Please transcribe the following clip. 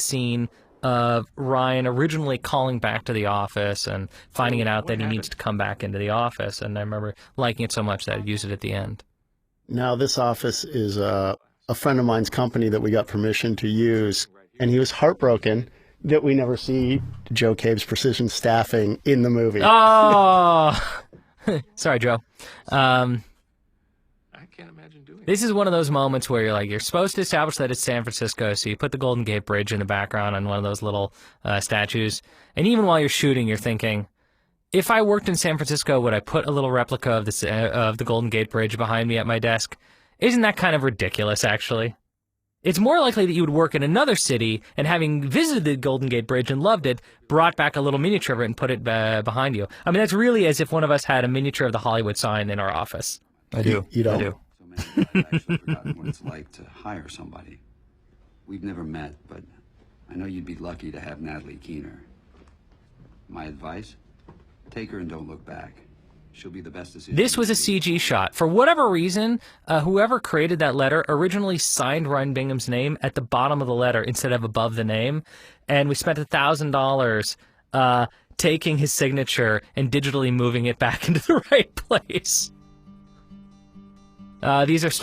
scene of Ryan originally calling back to the office and finding it out that he needs to come back into the office. And I remember liking it so much that I'd use it at the end. Now, this office is a friend of mine's company that we got permission to use, and he was heartbroken that we never see Joe Cabe's Precision Staffing in the movie. Oh, sorry, Joe. This is one of those moments where you're like, you're supposed to establish that it's San Francisco, so you put the Golden Gate Bridge in the background on one of those little statues. And even while you're shooting, you're thinking, if I worked in San Francisco, would I put a little replica of the Golden Gate Bridge behind me at my desk? Isn't that kind of ridiculous, actually? It's more likely that you would work in another city and, having visited the Golden Gate Bridge and loved it, brought back a little miniature of it and put it behind you. I mean, that's really as if one of us had a miniature of the Hollywood sign in our office. I do. You don't? I do. So many I've actually forgotten what it's like to hire somebody. We've never met, but I know you'd be lucky to have Natalie Keener. My advice? Take her and don't look back. She'll be the best decision. This was a CG shot. For whatever reason, whoever created that letter originally signed Ryan Bingham's name at the bottom of the letter instead of above the name, and we spent $1,000 taking his signature and digitally moving it back into the right place. These are